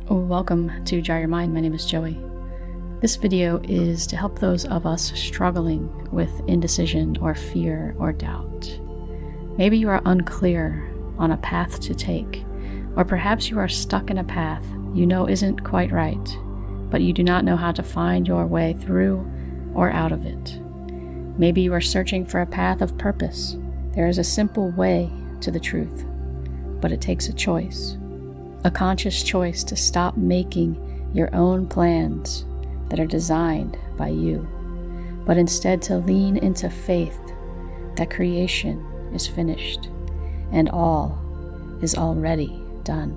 Welcome to Jar Your Mind. My name is Joey. This video is to help those of us struggling with indecision or fear or doubt. Maybe you are unclear on a path to take, or perhaps you are stuck in a path you know isn't quite right, but you do not know how to find your way through or out of it. Maybe you are searching for a path of purpose. There is a simple way to the truth, but it takes a choice. A conscious choice to stop making your own plans that are designed by you, but instead to lean into faith that creation is finished and all is already done.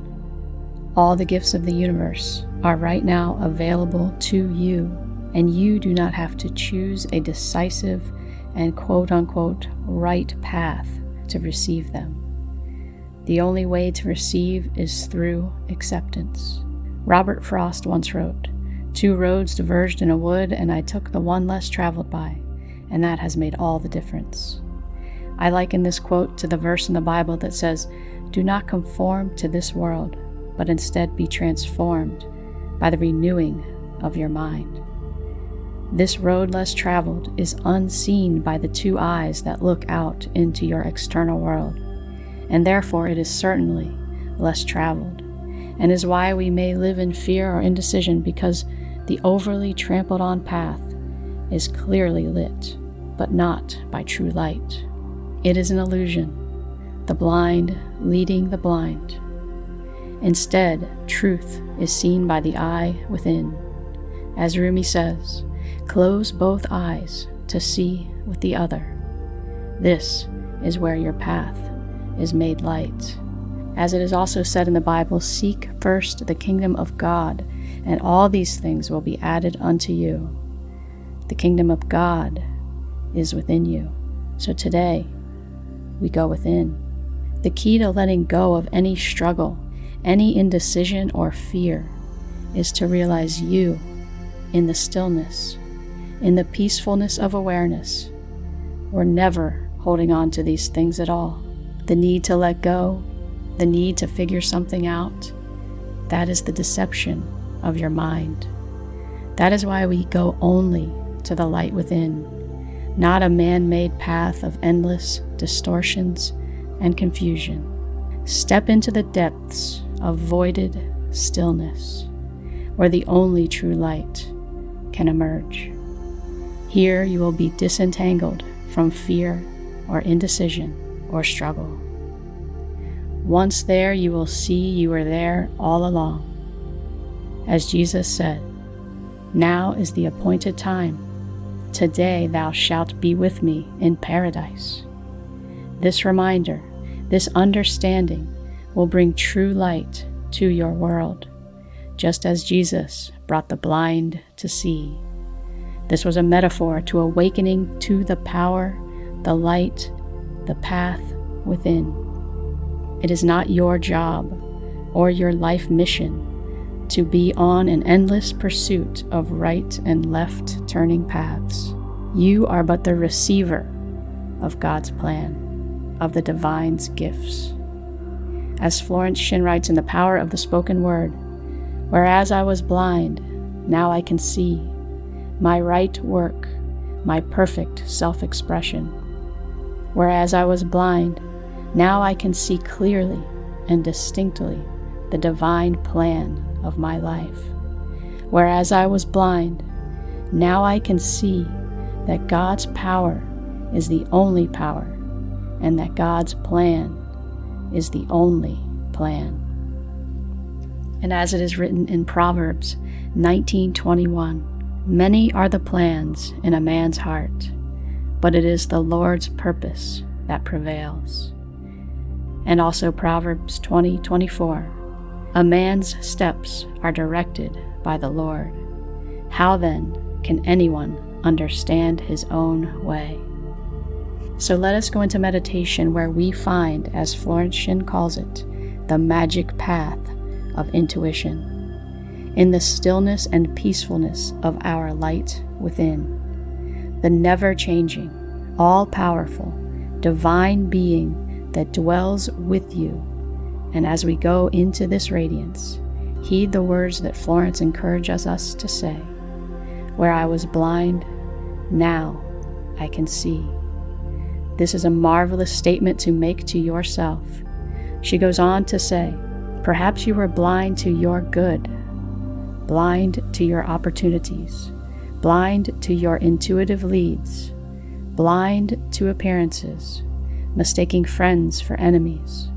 All the gifts of the universe are right now available to you, and you do not have to choose a decisive and quote-unquote right path to receive them. The only way to receive is through acceptance. Robert Frost once wrote, "Two roads diverged in a wood, and I took the one less traveled by, and that has made all the difference." I liken this quote to the verse in the Bible that says, "Do not conform to this world, but instead be transformed by the renewing of your mind." This road less traveled is unseen by the two eyes that look out into your external world, and therefore it is certainly less traveled, and is why we may live in fear or indecision, because the overly trampled on path is clearly lit, but not by true light. It is an illusion, the blind leading the blind. Instead, truth is seen by the eye within. As Rumi says, "Close both eyes to see with the other." This is where your path is made light. As it is also said in the Bible, "Seek first the kingdom of God, and all these things will be added unto you." The kingdom of God is within you. So today, we go within. The key to letting go of any struggle, any indecision or fear, is to realize you in the stillness, in the peacefulness of awareness. We're never holding on to these things at all. The need to let go, the need to figure something out, that is the deception of your mind. That is why we go only to the light within, not a man-made path of endless distortions and confusion. Step into the depths of voided stillness, where the only true light can emerge. Here you will be disentangled from fear or indecision or struggle. Once there, you will see you were there all along. As Jesus said, "Now is the appointed time. Today thou shalt be with me in paradise." This reminder, this understanding will bring true light to your world, just as Jesus brought the blind to see. This was a metaphor to awakening to the power, the light, the path within. It is not your job or your life mission to be on an endless pursuit of right and left turning paths. You are but the receiver of God's plan, of the divine's gifts. As Florence Scovel Shinn writes in The Power of the Spoken Word, "Whereas I was blind, now I can see my right work, my perfect self-expression. Whereas I was blind, now I can see clearly and distinctly the divine plan of my life. Whereas I was blind, now I can see that God's power is the only power, and that God's plan is the only plan." And as it is written in Proverbs 19:21, "Many are the plans in a man's heart, but it is the Lord's purpose that prevails." And also Proverbs 20:24, "A man's steps are directed by the Lord. How then can anyone understand his own way?" So let us go into meditation where we find, as Florence Scovel Shinn calls it, the magic path of intuition, in the stillness and peacefulness of our light within, the never-changing, all-powerful, divine being that dwells with you. And as we go into this radiance, Heed the words that Florence encourages us to say. Where I was blind, now I can see. This is a marvelous statement to make to yourself. She goes on to say, perhaps you were blind to your good, blind to your opportunities, blind to your intuitive leads, blind to appearances, mistaking friends for enemies.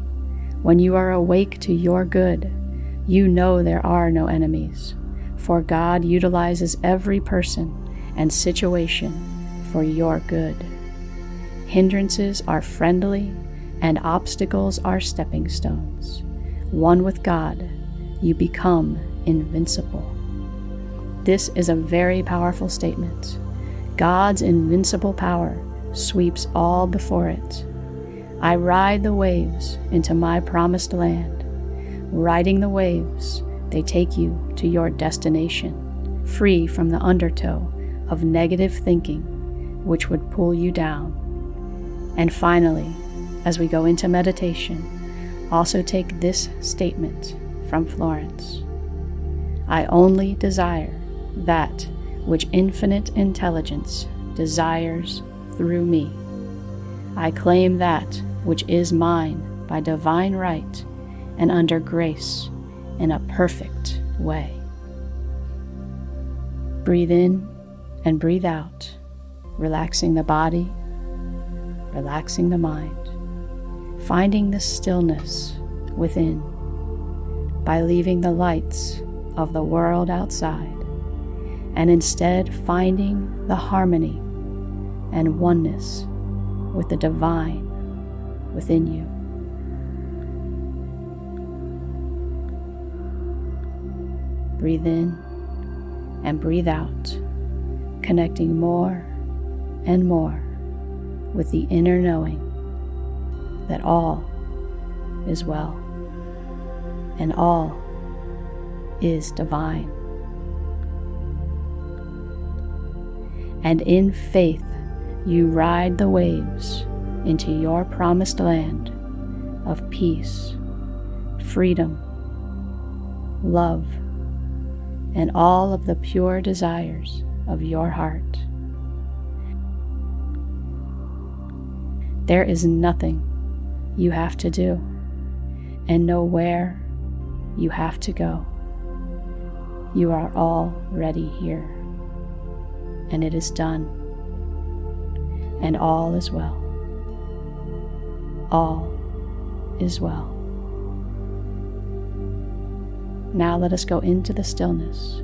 When you are awake to your good, you know there are no enemies, for God utilizes every person and situation for your good. Hindrances are friendly, and obstacles are stepping stones. One with God, you become invincible. This is a very powerful statement. God's invincible power sweeps all before it. I ride the waves into my promised land. Riding the waves, they take you to your destination, free from the undertow of negative thinking, which would pull you down. And finally, as we go into meditation, also take this statement from Florence. I only desire that which infinite intelligence desires through me. I claim that which is mine by divine right and under grace in a perfect way. Breathe in and breathe out, relaxing the body, relaxing the mind, finding the stillness within by leaving the lights of the world outside and instead finding the harmony and oneness with the divine within you. Breathe in and breathe out, connecting more and more with the inner knowing that all is well and all is divine. And in faith, you ride the waves into your promised land of peace, freedom, love, and all of the pure desires of your heart. There is nothing you have to do, and nowhere you have to go. You are already here, and it is done, and all is well. All is well. Now let us go into the stillness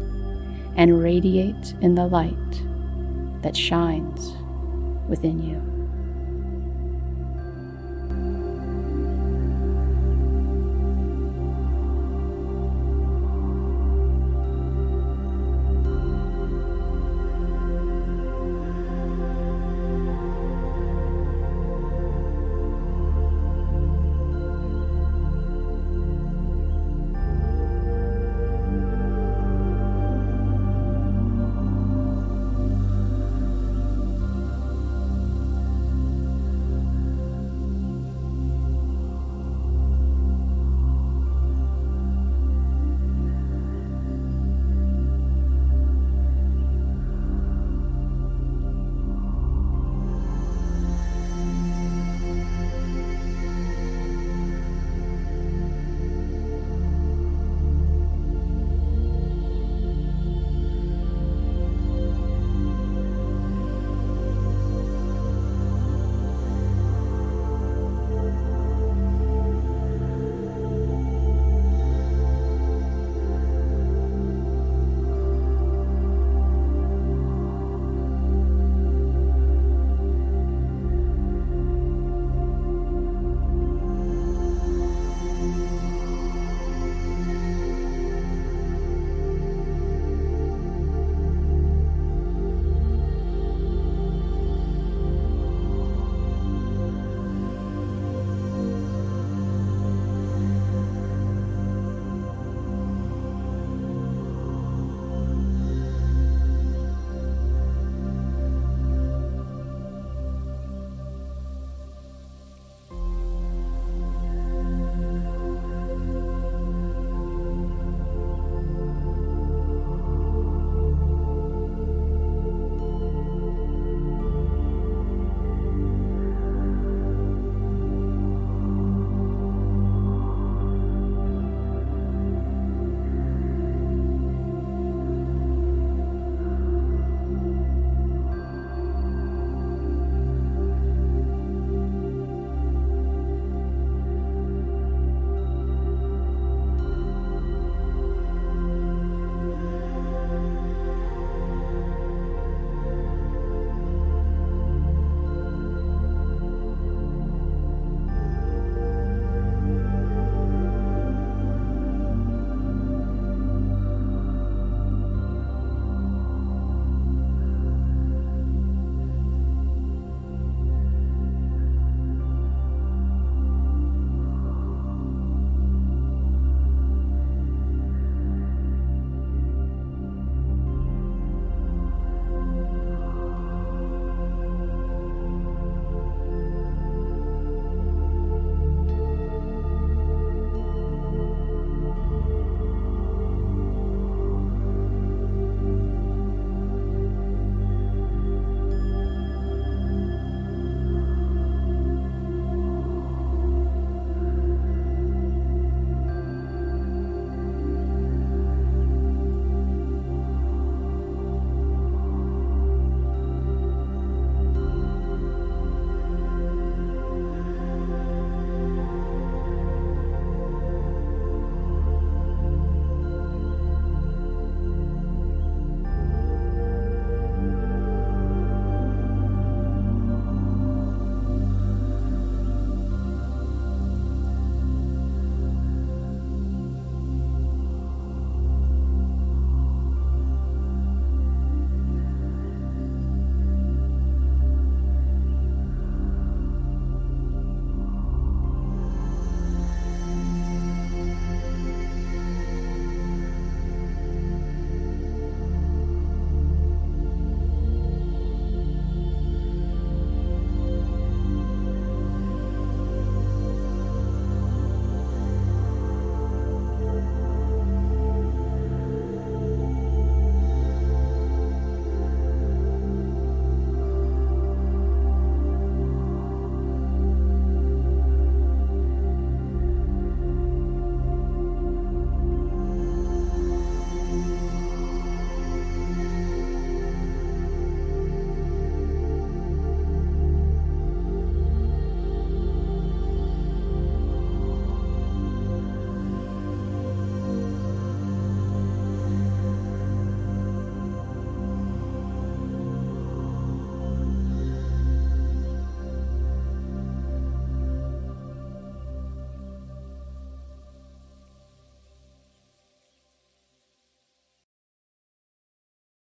and radiate in the light that shines within you.